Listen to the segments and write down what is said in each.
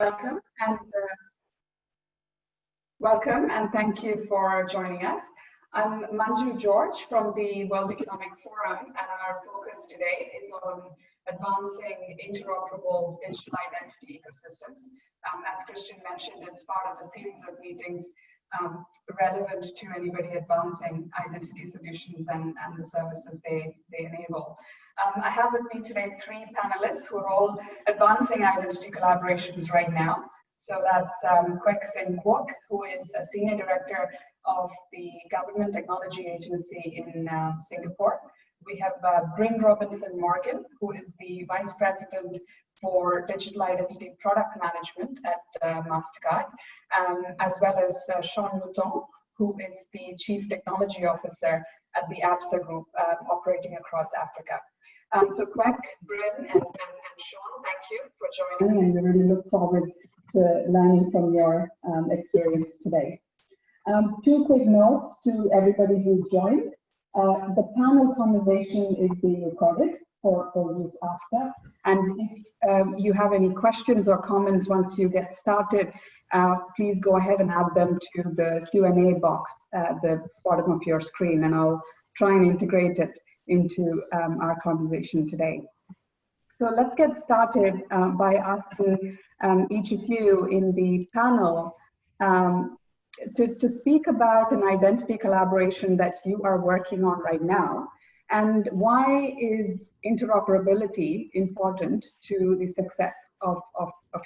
Welcome and thank you for joining us. I'm Manju George from the World Economic Forum, and our focus today is on advancing interoperable digital identity ecosystems. As Christian mentioned, it's part of a series of meetings relevant to anybody advancing identity solutions and the services they enable. I have with me today three panelists who are all advancing identity collaborations right now. So that's Kwek Sin, who is a Senior Director of the Government Technology Agency in Singapore. We have Bryn Robinson Morgan, who is the Vice President for Digital Identity Product Management at MasterCard, as well as Sean Mouton, who is the Chief Technology Officer at the APSA Group operating across Africa. So Kwek, Bryn, and Sean, thank you for joining. And we really look forward to learning from your experience today. Two quick notes to everybody who's joined. The panel conversation is being recorded for use after. And if you have any questions or comments once you get started, please go ahead and add them to the Q&A box at the bottom of your screen, and I'll try and integrate it into our conversation today. So let's get started by asking each of you in the panel to speak about an identity collaboration that you are working on right now, and why is interoperability important to the success of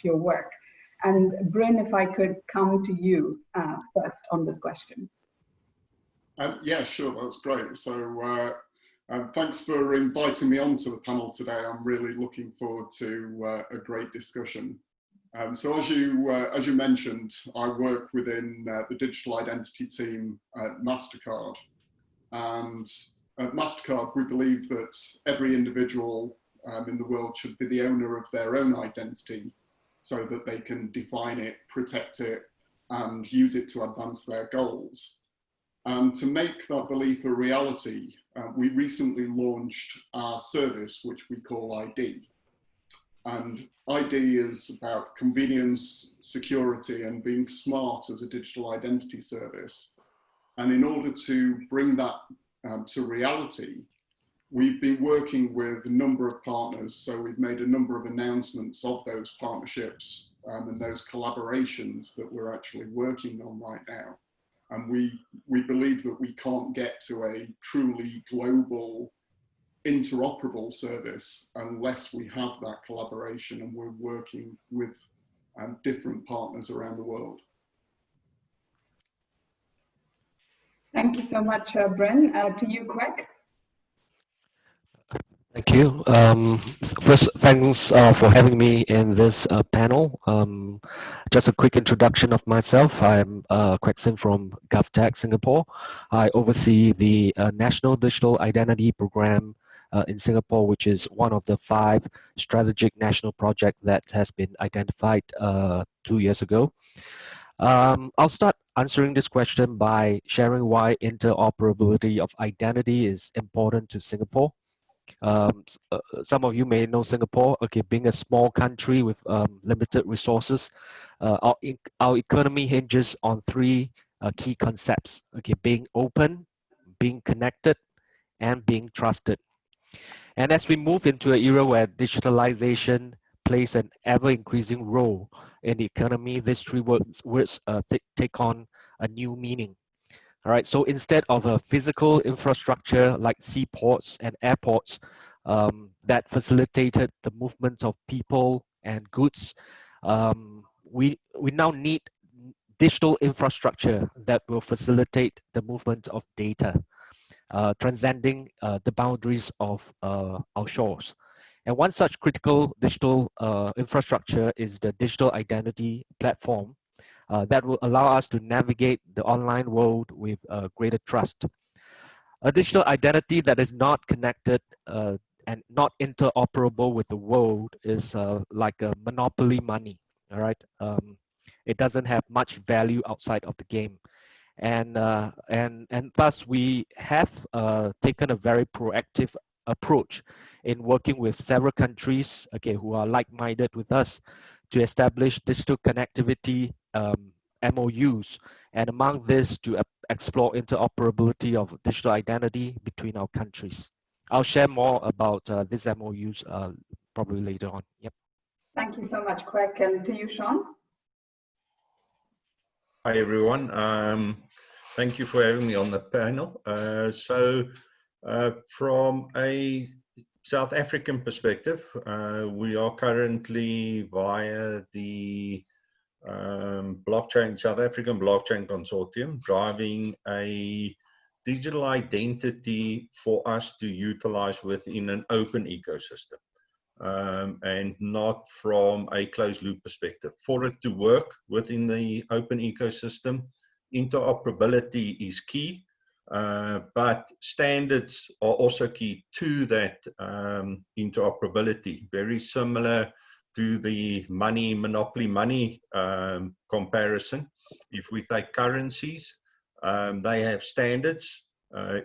your work. And Bryn, if I could come to you first on this question. Yeah, sure, that's great. So thanks for inviting me onto the panel today. I'm really looking forward to a great discussion. So as you mentioned, I work within the digital identity team at MasterCard. And at MasterCard, we believe that every individual in the world should be the owner of their own identity so that they can define it, protect it, and use it to advance their goals. And to make that belief a reality, we recently launched our service, which we call ID. And ID is about convenience, security, and being smart as a digital identity service. And in order to bring that to reality, we've been working with a number of partners. So we've made a number of announcements of those partnerships and those collaborations that we're actually working on right now. And we believe that we can't get to a truly global interoperable service unless we have that collaboration, and we're working with different partners around the world. Thank you so much, Bryn. To you, Kwek. Thank you. First, thanks for having me in this panel. Just a quick introduction of myself. I'm Kwek Sin from GovTech Singapore. I oversee the National Digital Identity Program in Singapore, which is one of the 5 strategic national projects that has been identified 2 years ago. I'll start answering this question by sharing why interoperability of identity is important to Singapore. Some of you may know Singapore, okay, being a small country with limited resources. Our economy hinges on 3 key concepts, okay, being open, being connected, and being trusted. And as we move into an era where digitalization plays an ever-increasing role in the economy, these 3 words take on a new meaning. All right, so instead of a physical infrastructure like seaports and airports that facilitated the movement of people and goods, we now need digital infrastructure that will facilitate the movement of data, transcending the boundaries of our shores. And one such critical digital infrastructure is the digital identity platform that will allow us to navigate the online world with greater trust. A digital identity that is not connected and not interoperable with the world is like a monopoly money, all right? It doesn't have much value outside of the game. And thus we have taken a very proactive approach in working with several countries, okay, who are like-minded with us to establish digital connectivity MOUs, and among this to explore interoperability of digital identity between our countries. I'll share more about these MOUs probably later on. Yep. Thank you so much, Kwek. And to you, Sean. Hi, everyone. Thank you for having me on the panel. From a South African perspective, we are currently via the South African Blockchain Consortium driving a digital identity for us to utilize within an open ecosystem. And not from a closed loop perspective. For it to work within the open ecosystem, interoperability is key, but standards are also key to that interoperability. Very similar to the monopoly money comparison. If we take currencies, they have standards.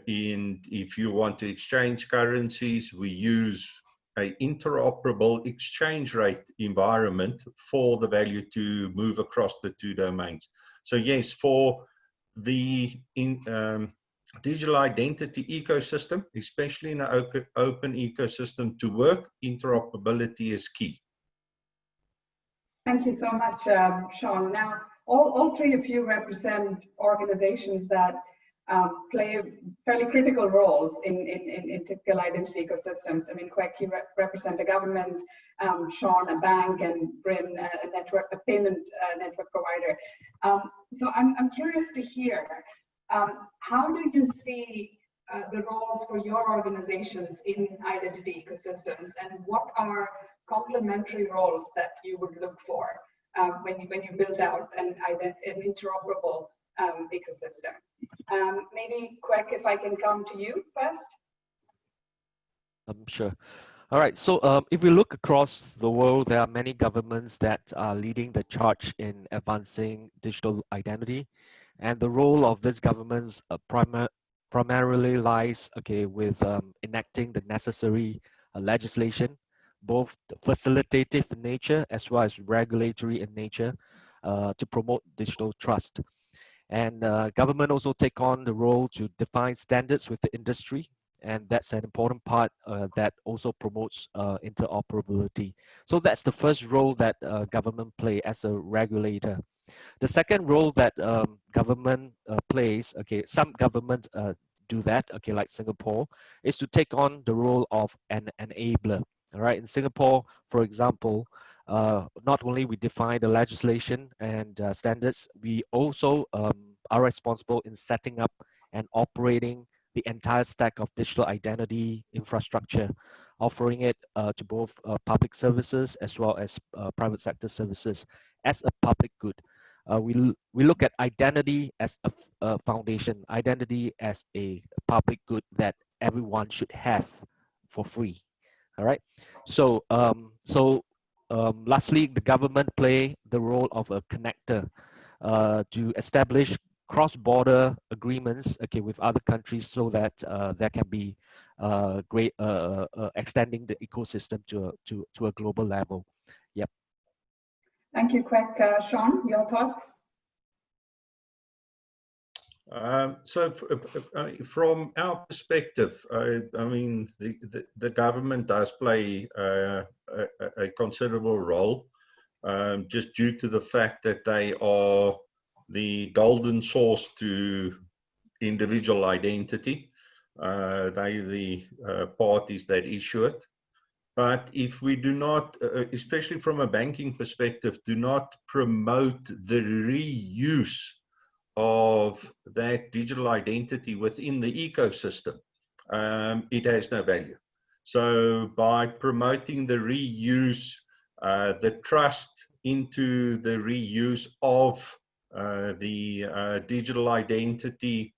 If you want to exchange currencies, we use an interoperable exchange rate environment for the value to move across the two domains. So yes, for the digital identity ecosystem, especially in an open ecosystem to work, interoperability is key. Thank you so much, Sean. Now, all three of you represent organizations that play fairly critical roles in typical identity ecosystems. I mean, Kwek, you represent a government, Sean, a bank, and Bryn, a payment network provider. So I'm curious to hear, how do you see the roles for your organizations in identity ecosystems, and what are complementary roles that you would look for when you build out an interoperable ecosystem? Maybe, Kwek, if I can come to you first. Sure. All right. So if we look across the world, there are many governments that are leading the charge in advancing digital identity. And the role of these governments primarily lies, with enacting the necessary legislation, both facilitative in nature as well as regulatory in nature, to promote digital trust. And government also take on the role to define standards with the industry, and that's an important part that also promotes interoperability. So that's the first role that government play as a regulator. The second role that government plays, some governments do that, like Singapore, is to take on the role of an enabler. All right, in Singapore, for example, not only we define the legislation and standards, we also are responsible in setting up and operating the entire stack of digital identity infrastructure, offering it to both public services as well as private sector services as a public good. We look at identity as a foundation, identity as a public good that everyone should have for free. All right. So lastly, the government play the role of a connector to establish cross-border agreements, with other countries, so that there can be great extending the ecosystem to a global level. Yep. Thank you, Kwek. Sean, your thoughts? From our perspective, I mean, the government does play a considerable role, just due to the fact that they are the golden source to individual identity. They are the parties that issue it. But if we do not, especially from a banking perspective, do not promote the reuse of that digital identity within the ecosystem, it has no value. So by promoting the reuse, the trust into the reuse of the digital identity,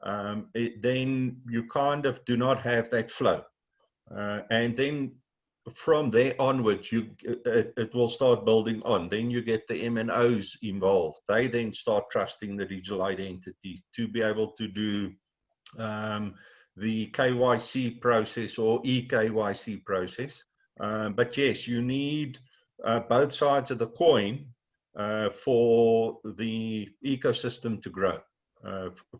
then you kind of do not have that flow. And then from there onwards, it will start building on. Then you get the MNOs involved. They then start trusting the digital identity to be able to do the KYC process or eKYC process. But yes, you need both sides of the coin for the ecosystem to grow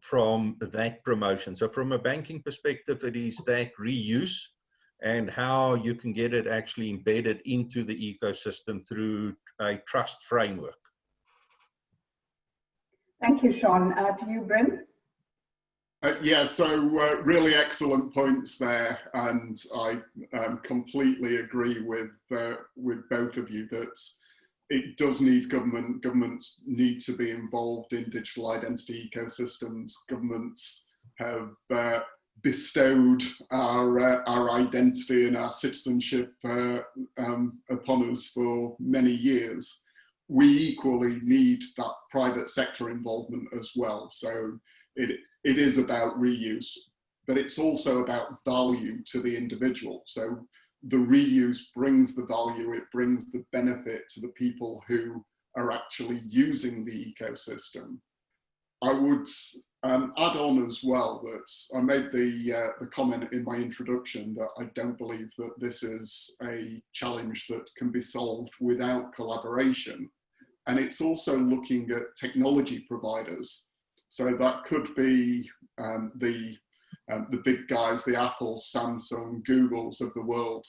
from that promotion. So from a banking perspective, it is that reuse and how you can get it actually embedded into the ecosystem through a trust framework. Thank you, Sean. To you, Bryn. Yeah, so really excellent points there, and I completely agree with both of you that it does need governments need to be involved in digital identity ecosystems. Governments have bestowed our identity and our citizenship upon us for many years. We equally need that private sector involvement as well. So it is about reuse, but it's also about value to the individual. So the reuse brings the value, it brings the benefit to the people who are actually using the ecosystem. I would add on as well that I made the comment in my introduction that I don't believe that this is a challenge that can be solved without collaboration. And it's also looking at technology providers. So that could be the big guys, the Apples, Samsung, Googles of the world,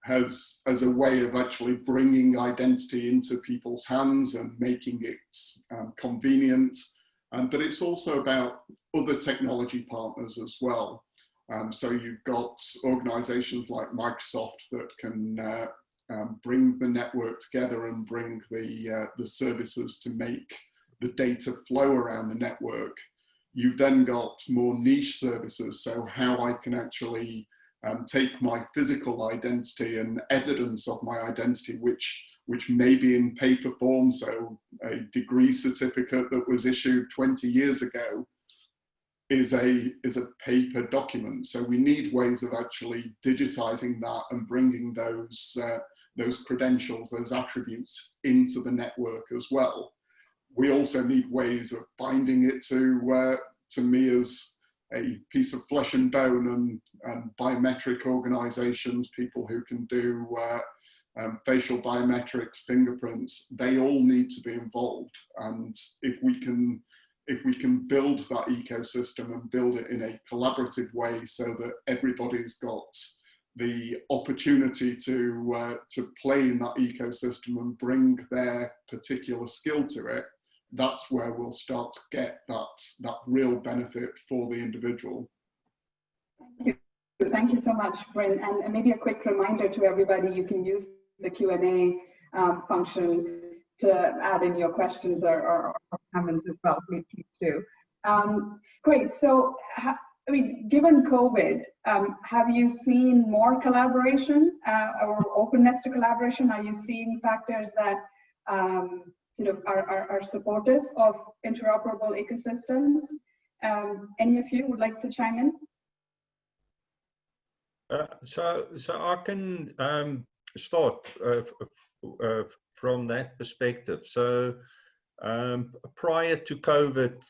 as a way of actually bringing identity into people's hands and making it convenient. But it's also about other technology partners as well. So you've got organizations like Microsoft that can bring the network together and bring the services to make the data flow around the network. You've then got more niche services, so how I can actually take my physical identity and evidence of my identity, which may be in paper form, so a degree certificate that was issued 20 years ago is a paper document. So we need ways of actually digitizing that and bringing those credentials, those attributes into the network as well. We also need ways of binding it to me as a piece of flesh and bone, and biometric organizations, people who can do facial biometrics, fingerprints, they all need to be involved. And if we can build that ecosystem and build it in a collaborative way so that everybody's got the opportunity to play in that ecosystem and bring their particular skill to it, that's where we'll start to get that real benefit for the individual. Thank you so much, Bryn. And maybe a quick reminder to everybody, you can use the Q&A function to add in your questions or comments as well, please do. Great, so I mean, given COVID, have you seen more collaboration or openness to collaboration? Are you seeing factors that sort of are supportive of interoperable ecosystems? Any of you would like to chime in? So I can start from that perspective. So prior to COVID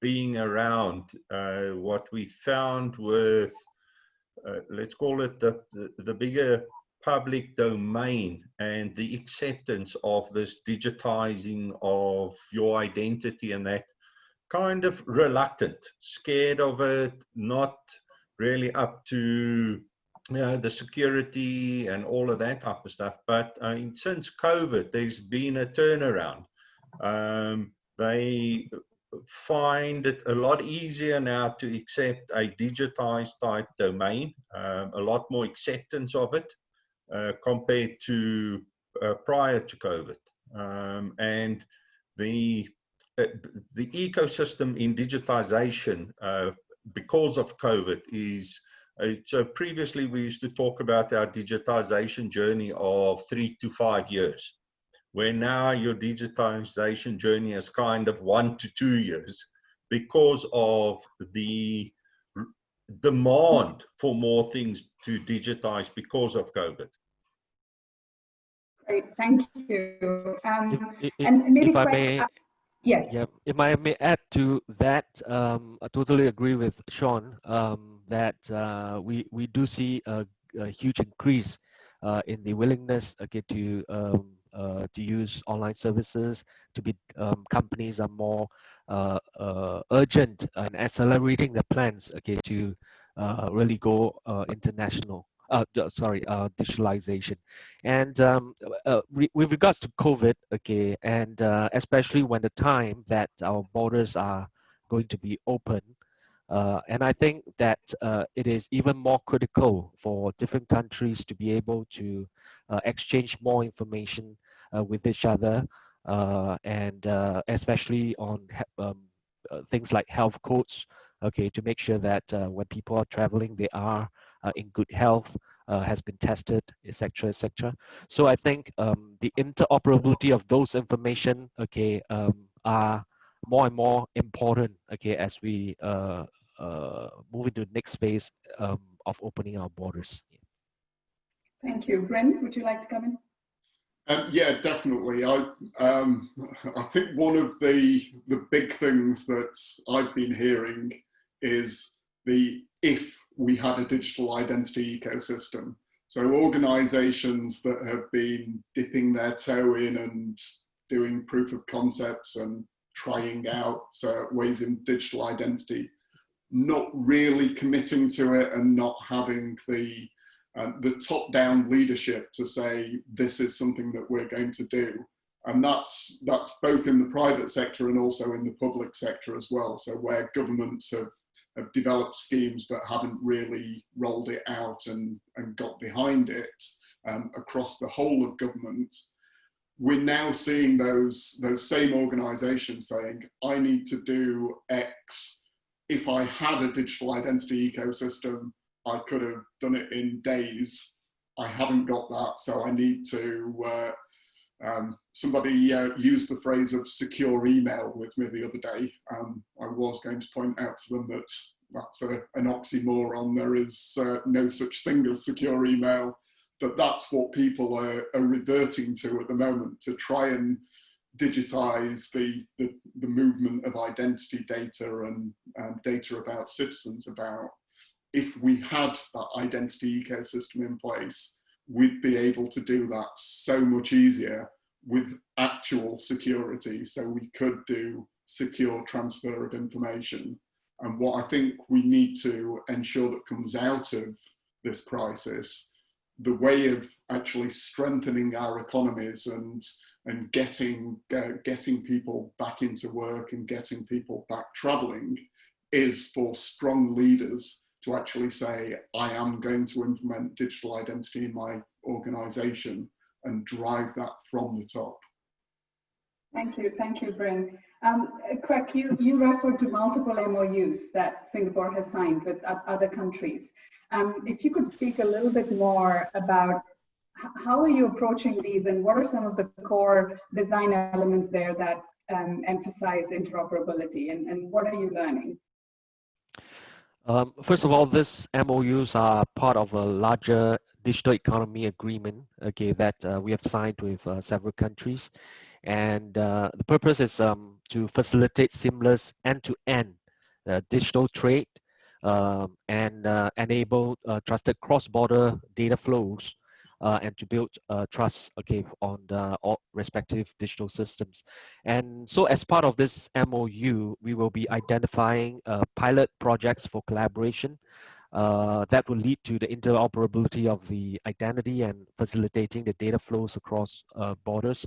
being around, what we found with, let's call it the bigger public domain and the acceptance of this digitizing of your identity, and that kind of reluctant, scared of it, not really up to the security and all of that type of stuff. But since COVID, there's been a turnaround. They find it a lot easier now to accept a digitized type domain, a lot more acceptance of it compared to prior to COVID. And the ecosystem in digitization because of COVID is, so previously we used to talk about our digitization journey of 3 to 5 years, where now your digitization journey is kind of 1 to 2 years because of the demand for more things to digitize because of COVID. Great, thank you. And maybe if I may, yes. Yeah, if I may add to that, I totally agree with Sean that we do see a huge increase in the willingness, okay, to use online services, to be companies are more urgent and accelerating the plans, okay, to really go international. Digitalization, and with regards to COVID, okay, and especially when the time that our borders are going to be open, and I think that it is even more critical for different countries to be able to exchange more information with each other, and especially on things like health codes, okay, to make sure that when people are traveling, they are in good health, has been tested, etc., etc. So I think the interoperability of those information, okay, are more and more important, okay, as we move into the next phase of opening our borders. Thank you. Bryn, would you like to come in? Yeah, definitely. I think one of the big things that I've been hearing is if we had a digital identity ecosystem. So organizations that have been dipping their toe in and doing proof of concepts and trying out ways in digital identity, not really committing to it and not having the top-down leadership to say this is something that we're going to do, and that's both in the private sector and also in the public sector as well. So where governments have developed schemes but haven't really rolled it out and got behind it across the whole of government, we're now seeing those same organisations saying, I need to do X. If I had a digital identity ecosystem, I could have done it in days. I haven't got that, so I need to, somebody used the phrase of secure email with me the other day. I was going to point out to them that that's an oxymoron. There is no such thing as secure email, but that's what people are reverting to at the moment, to try and digitize the movement of identity data and data about citizens. About if we had that identity ecosystem in place, we'd be able to do that so much easier with actual security. So we could do secure transfer of information. And what I think we need to ensure that comes out of this crisis, the way of actually strengthening our economies and getting people back into work and getting people back traveling, is for strong leaders to actually say, I am going to implement digital identity in my organization and drive that from the top. Thank you, Bryn. Kwek, you referred to multiple MOUs that Singapore has signed with other countries. If you could speak a little bit more about how are you approaching these, and what are some of the core design elements there that emphasize interoperability, and what are you learning? First of all, these MOUs are part of a larger digital economy agreement, okay, that we have signed with several countries. And the purpose is to facilitate seamless end-to-end digital trade and enable trusted cross-border data flows and to build trust, okay, on all respective digital systems. And so as part of this MOU, we will be identifying pilot projects for collaboration that will lead to the interoperability of the identity and facilitating the data flows across borders.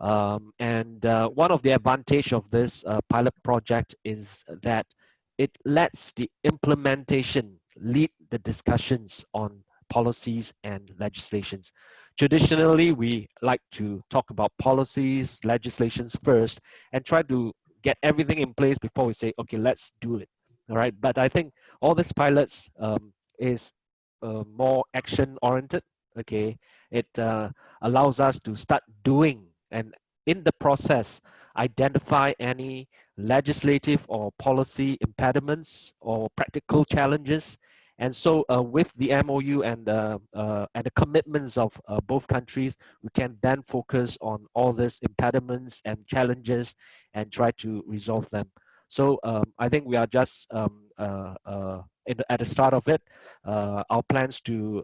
And one of the advantage of this pilot project is that it lets the implementation lead the discussions on policies and legislations. Traditionally, we like to talk about policies, legislations first, and try to get everything in place before we say, okay, let's do it. All right, but I think all these pilots is more action-oriented. Okay, it allows us to start doing, and in the process, identify any legislative or policy impediments or practical challenges. And so with the MOU and the commitments of both countries, we can then focus on all these impediments and challenges and try to resolve them. So I think we are just at the start of it. Our plans to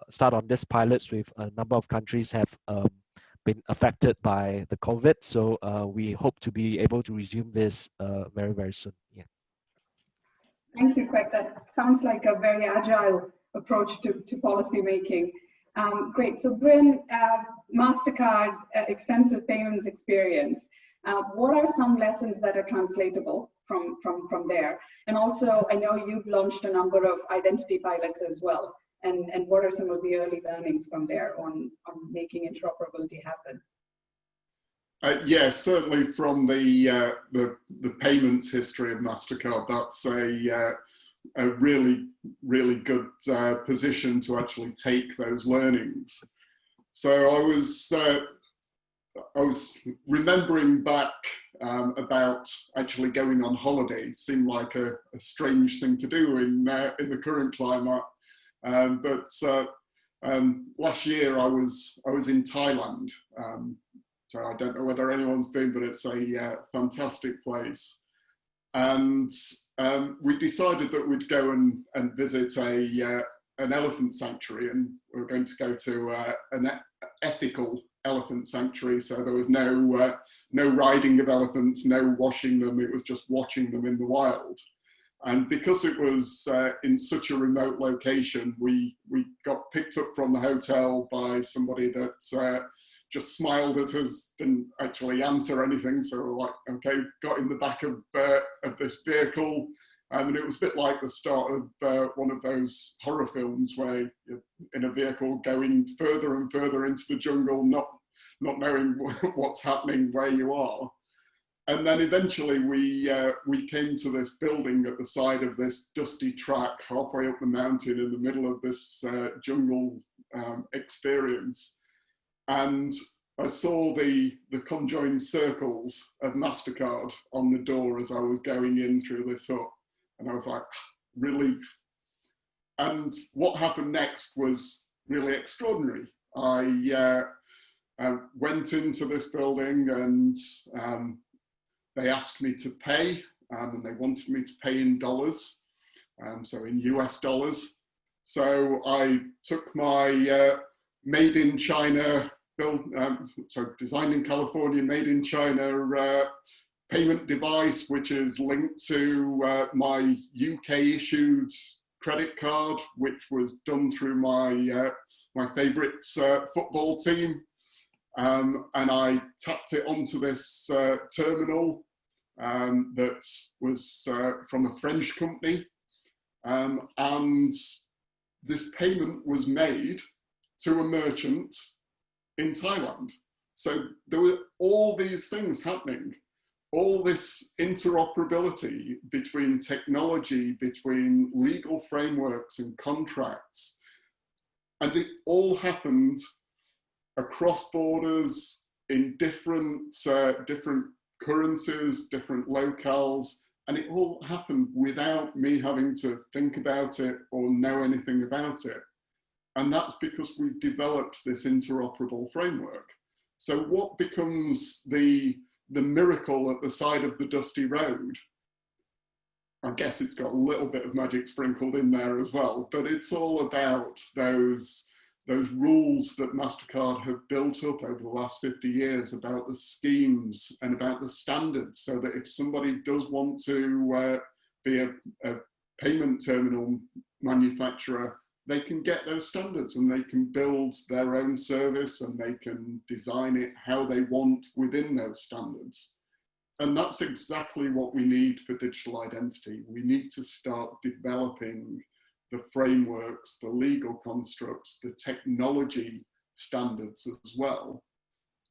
start on this pilots with a number of countries have been affected by the COVID. So we hope to be able to resume this very, very soon. Yeah. Thank you, Kwek. That sounds like a very agile approach to policy making. Great. So, Bryn, MasterCard extensive payments experience. What are some lessons that are translatable from there? And also, I know you've launched a number of identity pilots as well. And what are some of the early learnings from there on making interoperability happen? Yes, certainly from the payments history of MasterCard, that's a really, really good position to actually take those learnings. So I was remembering back about actually going on holiday. Seemed like a strange thing to do in the current climate. But last year I was in Thailand. So I don't know whether anyone's been, but it's a fantastic place. And we decided that we'd go and visit an elephant sanctuary, and we were going to go to an ethical elephant sanctuary. So there was no riding of elephants, no washing them. It was just watching them in the wild. And because it was in such a remote location, we got picked up from the hotel by somebody that just smiled at us, didn't actually answer anything. So we're like, okay, got in the back of this vehicle. And it was a bit like the start of one of those horror films where you're in a vehicle going further and further into the jungle, not knowing what's happening where you are. And then eventually we came to this building at the side of this dusty track halfway up the mountain in the middle of this jungle experience. And I saw the conjoined circles of MasterCard on the door as I was going in through this hut. And I was like, relief. And what happened next was really extraordinary. I went into this building and they asked me to pay, and they wanted me to pay in dollars, so in US dollars. So I took my made in China, designed in California, made in China payment device, which is linked to my UK issued credit card, which was done through my favourite football team. And I tapped it onto this terminal that was from a French company. And this payment was made to a merchant in Thailand. So there were all these things happening, all this interoperability between technology, between legal frameworks and contracts. And it all happened across borders in different currencies, different locales, and it all happened without me having to think about it or know anything about it. And that's because we've developed this interoperable framework. So what becomes the miracle at the side of the dusty road? I guess it's got a little bit of magic sprinkled in there as well, but it's all about those rules that MasterCard have built up over the last 50 years about the schemes and about the standards, so that if somebody does want to be a payment terminal manufacturer, they can get those standards and they can build their own service and they can design it how they want within those standards. And that's exactly what we need for digital identity. We need to start developing the frameworks, the legal constructs, the technology standards as well.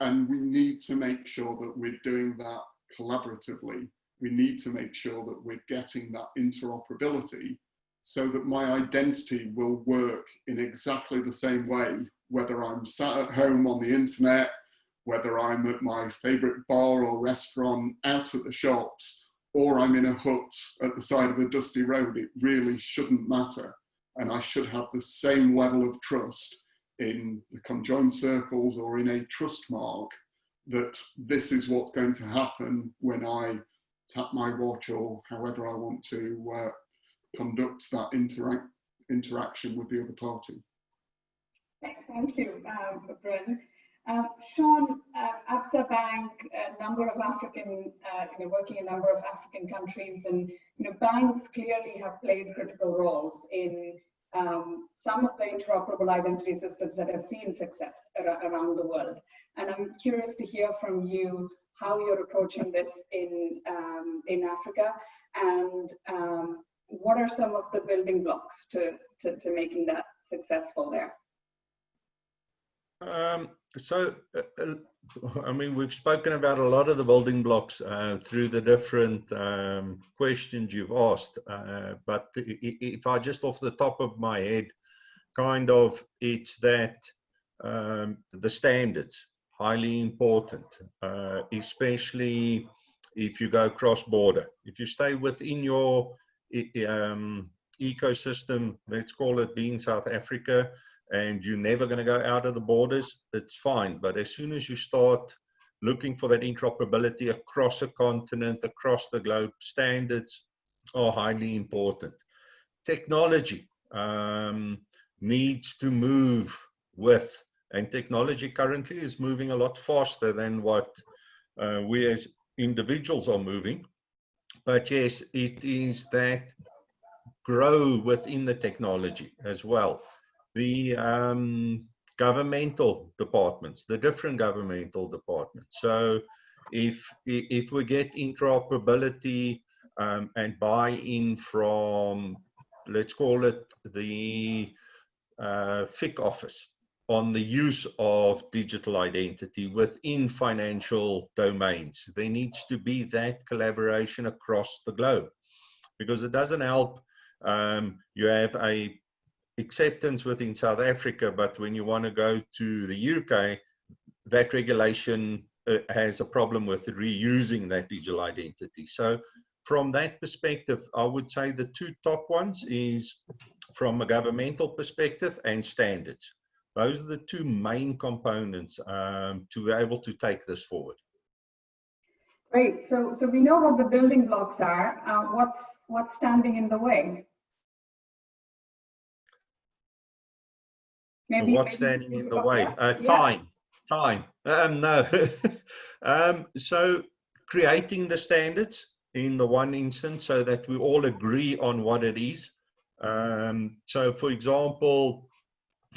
And we need to make sure that we're doing that collaboratively. We need to make sure that we're getting that interoperability so that my identity will work in exactly the same way, whether I'm sat at home on the internet, whether I'm at my favorite bar or restaurant out at the shops, or I'm in a hut at the side of a dusty road. It really shouldn't matter. And I should have the same level of trust in the conjoined circles or in a trust mark that this is what's going to happen when I tap my watch or however I want to conducts that interaction with the other party. Thank you, Bryn. Sean, Absa Bank, a number of African, working in a number of African countries, and banks clearly have played critical roles in some of the interoperable identity systems that have seen success around the world. And I'm curious to hear from you how you're approaching this in Africa, and what are some of the building blocks to making that successful there? I mean, we've spoken about a lot of the building blocks through the different questions you've asked, but if I just off the top of my head, kind of, it's that the standards, highly important, especially if you go cross-border. If you stay within your ecosystem, let's call it being South Africa, and you're never going to go out of the borders, it's fine. But as soon as you start looking for that interoperability across a continent, across the globe, standards are highly important. Technology needs to move with, and technology currently is moving a lot faster than what we as individuals are moving. But yes, it is that grow within the technology as well. The governmental departments, the different governmental departments. So if we get interoperability and buy-in from, let's call it the FIC office on the use of digital identity within financial domains, there needs to be that collaboration across the globe, because it doesn't help you have a acceptance within South Africa, but when you want to go to the UK, that regulation has a problem with reusing that digital identity. So from that perspective, I would say the two top ones is from a governmental perspective and standards. Those are the two main components to be able to take this forward. Great. So we know what the building blocks are. What's standing in the way? What's standing in the way? Time. No. So creating the standards in the one instance so that we all agree on what it is. So for example,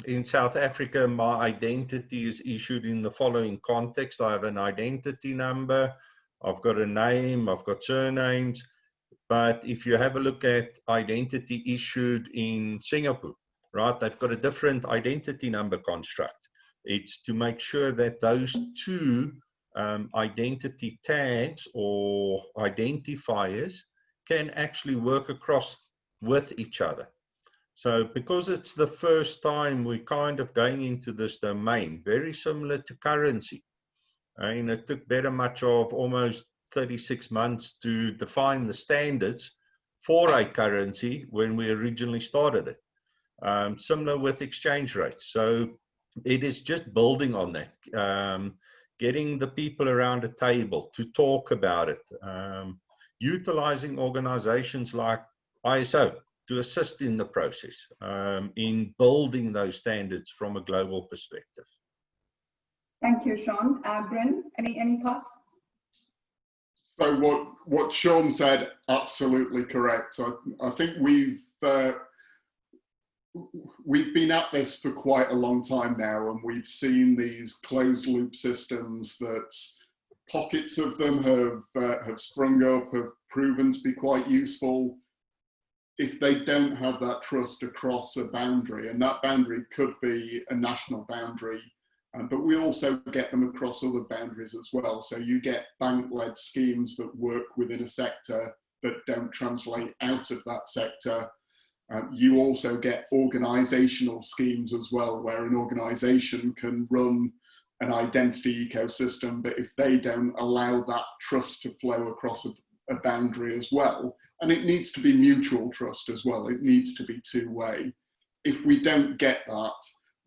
in South Africa, my identity is issued in the following context. I have an identity number, I've got a name, I've got surnames. But if you have a look at identity issued in Singapore, right, they've got a different identity number construct. It's to make sure that those two identity tags or identifiers can actually work across with each other. So because it's the first time we're kind of going into this domain, very similar to currency. And it took very much of almost 36 months to define the standards for a currency when we originally started it. Similar with exchange rates. So it is just building on that, getting the people around a table to talk about it, utilizing organizations like ISO to assist in the process, in building those standards from a global perspective. Thank you, Sean. Bryn, any thoughts? So what Sean said, absolutely correct. I think we've been at this for quite a long time now, and we've seen these closed loop systems that pockets of them have sprung up, have proven to be quite useful. If they don't have that trust across a boundary, and that boundary could be a national boundary, but we also get them across other boundaries as well. So you get bank-led schemes that work within a sector but don't translate out of that sector. You also get organizational schemes as well, where an organization can run an identity ecosystem, but if they don't allow that trust to flow across a boundary as well, and it needs to be mutual trust as well, it needs to be two-way. If we don't get that,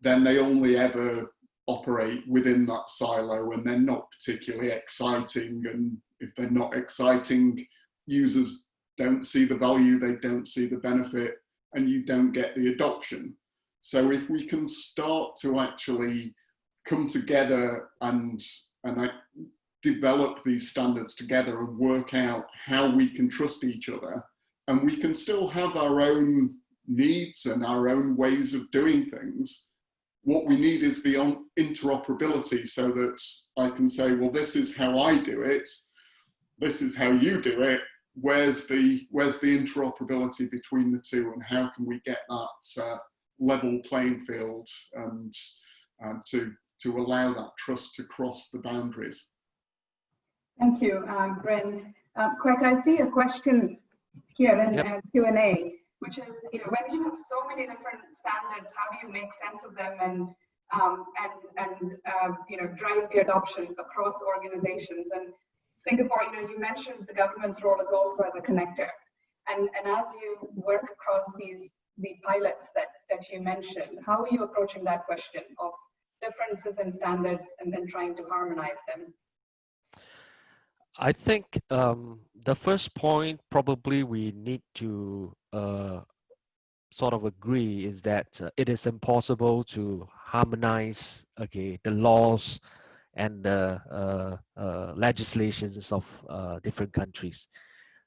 then they only ever operate within that silo, and they're not particularly exciting, and if they're not exciting, users don't see the value, they don't see the benefit, and you don't get the adoption. So if we can start to actually come together and develop these standards together and work out how we can trust each other, and we can still have our own needs and our own ways of doing things. What we need is the interoperability, so that I can say, well, this is how I do it, this is how you do it. Where's the interoperability between the two, and how can we get that level playing field and to allow that trust to cross the boundaries? Thank you, Bryn. Kwek, I see a question here in Q&A, which is, when you have so many different standards, how do you make sense of them and drive the adoption across organizations? And Singapore, you mentioned the government's role is also as a connector, and as you work across the pilots that you mentioned, how are you approaching that question of differences in standards and then trying to harmonize them? I think the first point probably we need to sort of agree is that it is impossible to harmonize the laws and the legislations of different countries.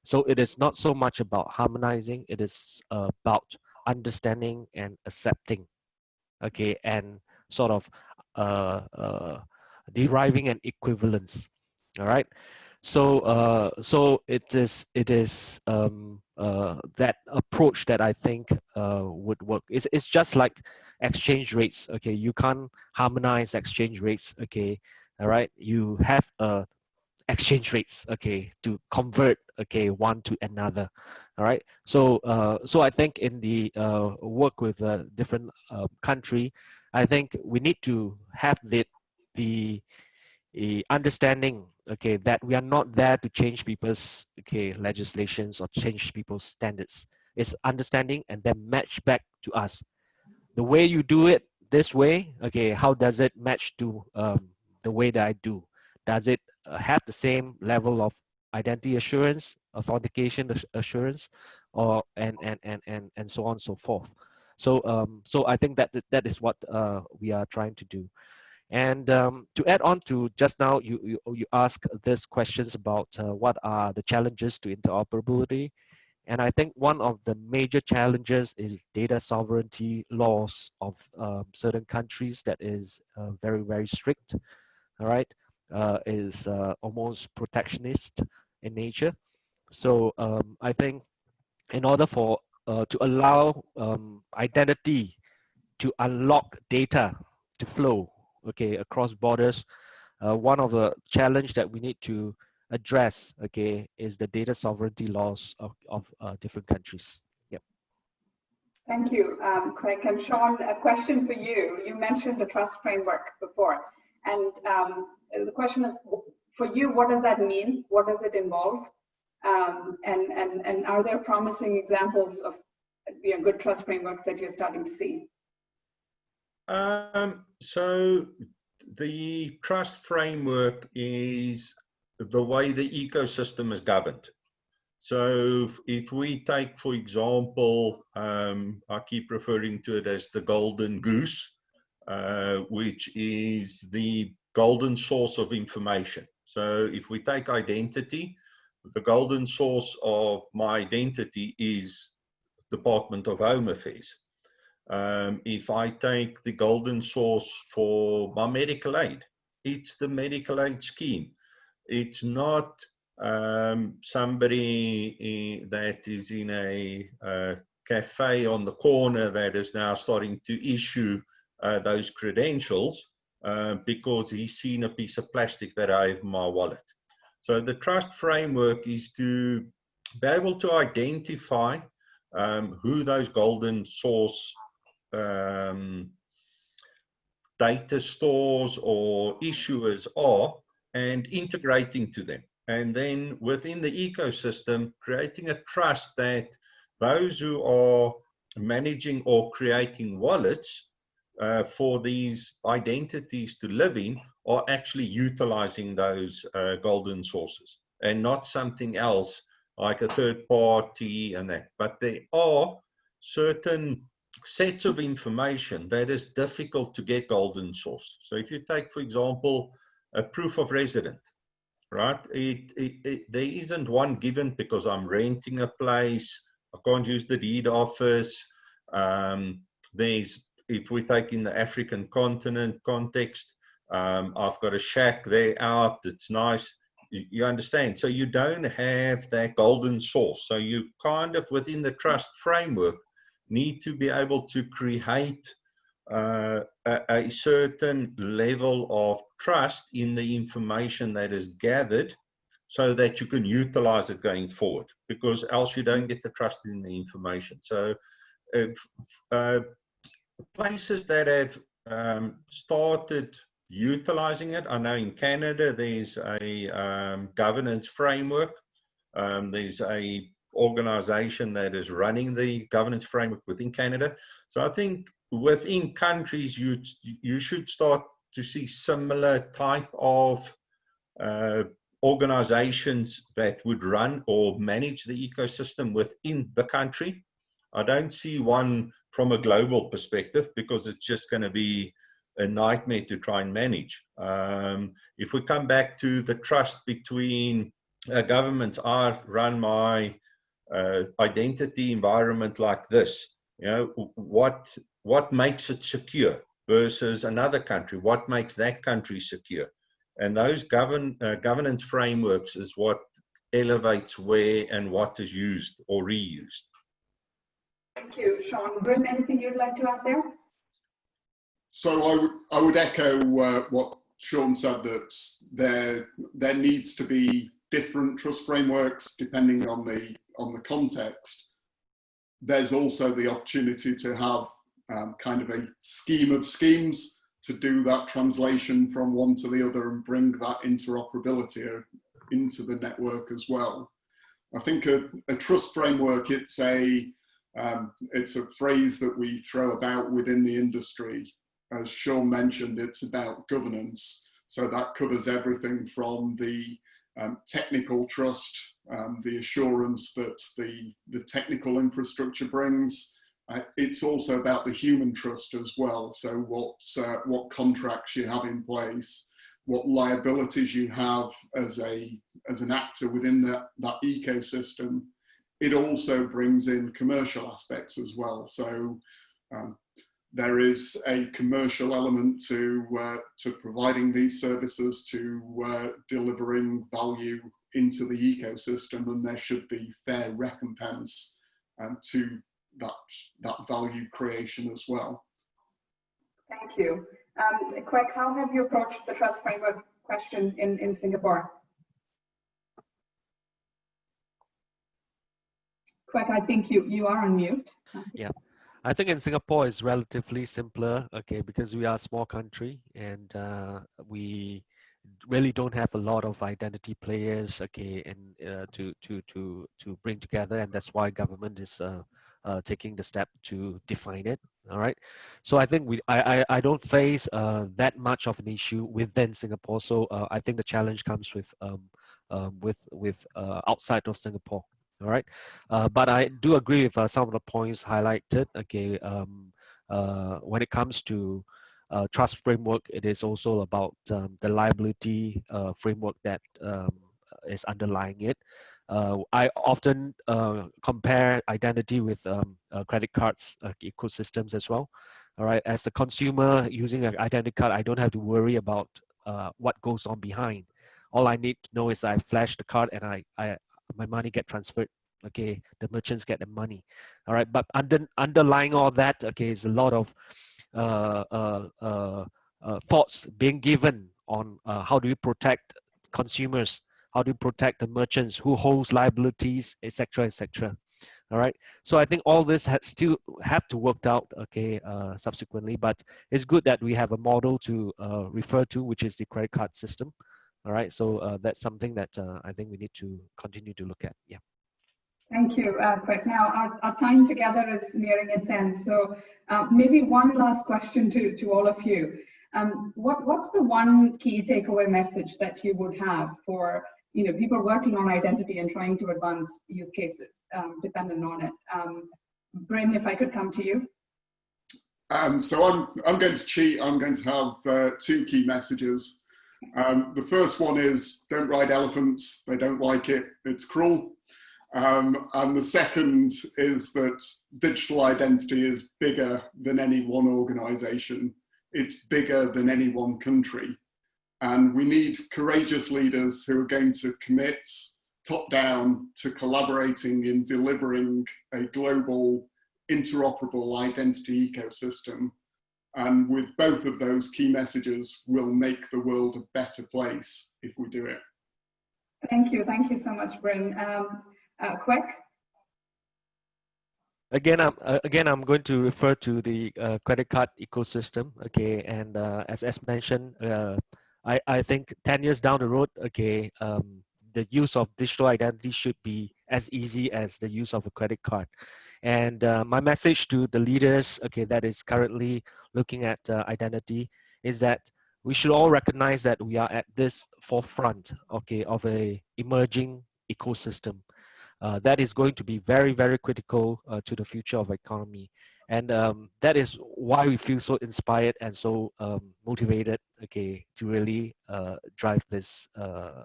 So it is not so much about harmonizing, it is about understanding and accepting, and sort of deriving an equivalence. All right. So so it is that approach that I think would work. It's just like exchange rates. Okay, you can't harmonize exchange rates. Okay, all right. You have exchange rates. Okay, to convert one to another. All right. So so I think in the work with a different country, I think we need to have the understanding that we are not there to change people's legislations or change people's standards. It's understanding and then match back to us. The way you do it this way, how does it match to the way that I do? Does it have the same level of identity assurance, authentication assurance, or and so on and so forth? So so I think that is what we are trying to do. And to add on to just now, you ask these questions about what are the challenges to interoperability. And I think one of the major challenges is data sovereignty laws of certain countries that is very, very strict, all right, is almost protectionist in nature. So I think in order for to allow identity to unlock data to flow across borders, one of the challenge that we need to address is the data sovereignty laws of different countries. Yep. Thank you, Kwek. And Sean, a question for you. You mentioned the trust framework before, and the question is, for you, what does that mean? What does it involve? And are there promising examples of good trust frameworks that you're starting to see? So the trust framework is the way the ecosystem is governed. So if we take, for example, I keep referring to it as the golden goose, which is the golden source of information. So if we take identity, the golden source of my identity is Department of Home Affairs. If I take the golden source for my medical aid, it's the medical aid scheme. It's not somebody that is in a cafe on the corner that is now starting to issue those credentials because he's seen a piece of plastic that I have in my wallet. So the trust framework is to be able to identify who those golden source data stores or issuers are, and integrating to them. And then within the ecosystem, creating a trust that those who are managing or creating wallets for these identities to live in are actually utilizing those golden sources and not something else like a third party and that. But there are certain sets of information that is difficult to get golden source. So if you take, for example, a proof of resident, right? There isn't one given because I'm renting a place. I can't use the deed office. If we take in the African continent context, I've got a shack there out. It's nice. You understand? So you don't have that golden source. So you kind of within the trust framework need to be able to create a certain level of trust in the information that is gathered so that you can utilize it going forward, because else you don't get the trust in the information. So places that have started utilizing it, I know in Canada there's a governance framework. There's a organization that is running the governance framework within Canada. So I think within countries, you should start to see similar type of organizations that would run or manage the ecosystem within the country. I don't see one from a global perspective because it's just going to be a nightmare to try and manage. If we come back to the trust between governments, I run my identity environment like this. You know, what makes it secure versus another country? What makes that country secure? And those governance frameworks is what elevates where and what is used or reused. Thank you, Sean. Bryn, anything you'd like to add there? So I would echo what Sean said, that there needs to be different trust frameworks depending on the context. There's also the opportunity to have kind of a scheme of schemes to do that translation from one to the other and bring that interoperability into the network as well. I think a trust framework, it's a phrase that we throw about within the industry. As Sean mentioned, it's about governance. So that covers everything from the technical trust, the assurance that the technical infrastructure brings. It's also about the human trust as well. So what contracts you have in place, what liabilities you have as an actor within that ecosystem. It also brings in commercial aspects as well. So there is a commercial element to providing these services, to delivering value into the ecosystem, and there should be fair recompense to that value creation as well. Thank you. Kwek, how have you approached the trust framework question in Singapore? Kwek, I think you are on mute. Yeah. I think in Singapore it's relatively simpler, okay, because we are a small country and we really don't have a lot of identity players, okay, and to bring together, and that's why government is taking the step to define it. All right, so I think I don't face that much of an issue within Singapore. So I think the challenge comes with outside of Singapore. All right, but I do agree with some of the points highlighted. Okay, when it comes to trust framework, it is also about the liability framework that is underlying it. I often compare identity with credit cards ecosystems as well. All right, as a consumer using an identity card, I don't have to worry about what goes on behind. All I need to know is I flash the card and my money get transferred. Okay, the merchants get the money. All right, but underlying all that, okay, is a lot of thoughts being given on how do you protect consumers, how do you protect the merchants who holds liabilities, etc., etc. All right, so I think all this still have to work out, okay, subsequently, but it's good that we have a model to refer to, which is the credit card system. All right, so that's something that I think we need to continue to look at. Yeah. Thank you, Kwek. Now, our time together is nearing its end, so maybe one last question to all of you. What's the one key takeaway message that you would have for people working on identity and trying to advance use cases dependent on it. Bryn, if I could come to you. So I'm going to cheat. I'm going to have two key messages. The first one is don't ride elephants. They don't like it. It's cruel. And the second is that digital identity is bigger than any one organization. It's bigger than any one country. And we need courageous leaders who are going to commit top down to collaborating in delivering a global interoperable identity ecosystem. And with both of those key messages, we'll make the world a better place if we do it. Thank you so much, Bryn. Kwek? Again, I'm going to refer to the credit card ecosystem. Okay, and as mentioned, I think 10 years down the road, okay, the use of digital identity should be as easy as the use of a credit card. And my message to the leaders, okay, that is currently looking at identity is that we should all recognize that we are at this forefront, okay, of a emerging ecosystem. That is going to be very, very critical to the future of economy. And that is why we feel so inspired and so motivated, okay, to really drive this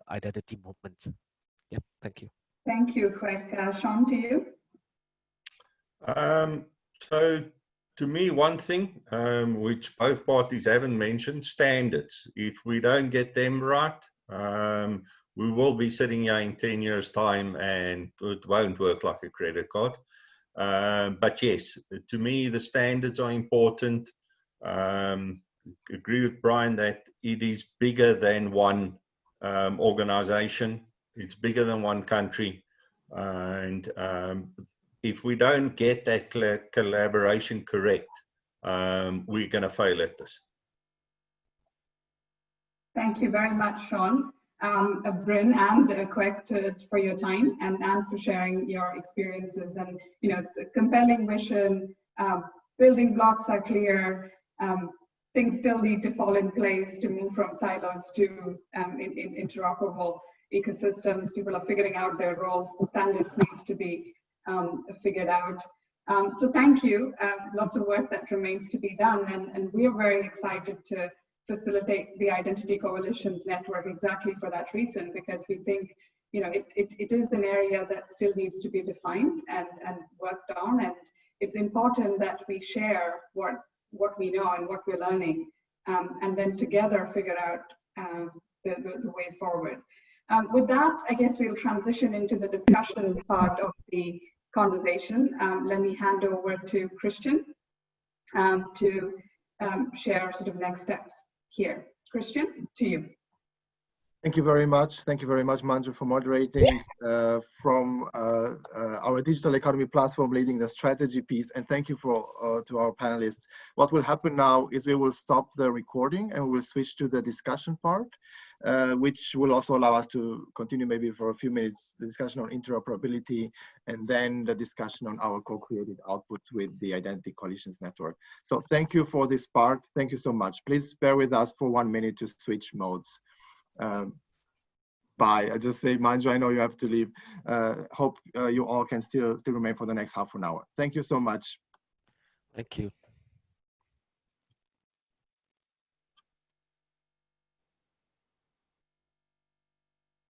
identity movement. Yeah, thank you. Thank you, Kwek. Sean, to you? So to me, one thing which both parties haven't mentioned, standards. If we don't get them right, we will be sitting here in 10 years' time and it won't work like a credit card. But yes, to me, the standards are important. Agree with Brian that it is bigger than one organization. It's bigger than one country. And if we don't get that collaboration correct, we're going to fail at this. Thank you very much, Sean. Bryn and Kwek for your time and for sharing your experiences. And it's a compelling vision. Building blocks are clear. Things still need to fall in place to move from silos to interoperable ecosystems. People are figuring out their roles. The standards needs to be figured out. So thank you. Lots of work that remains to be done, and we are very excited to facilitate the Identity Coalitions Network exactly for that reason, because we think it is an area that still needs to be defined and worked on, and it's important that we share what we know and what we're learning, and then together figure out the way forward. With that, I guess we'll transition into the discussion part of the conversation. Let me hand over to Christian to share sort of next steps here. Christian, to you. Thank you very much. Thank you very much, Manju, for moderating from our digital economy platform, leading the strategy piece. And thank you to our panelists. What will happen now is we will stop the recording and we will switch to the discussion part, which will also allow us to continue maybe for a few minutes, the discussion on interoperability, and then the discussion on our co-created output with the Identity Coalitions Network. So thank you for this part. Thank you so much. Please bear with us for 1 minute to switch modes. Bye. I just say, Manju, I know you have to leave. Hope you all can still remain for the next half an hour. Thank you so much. Thank you.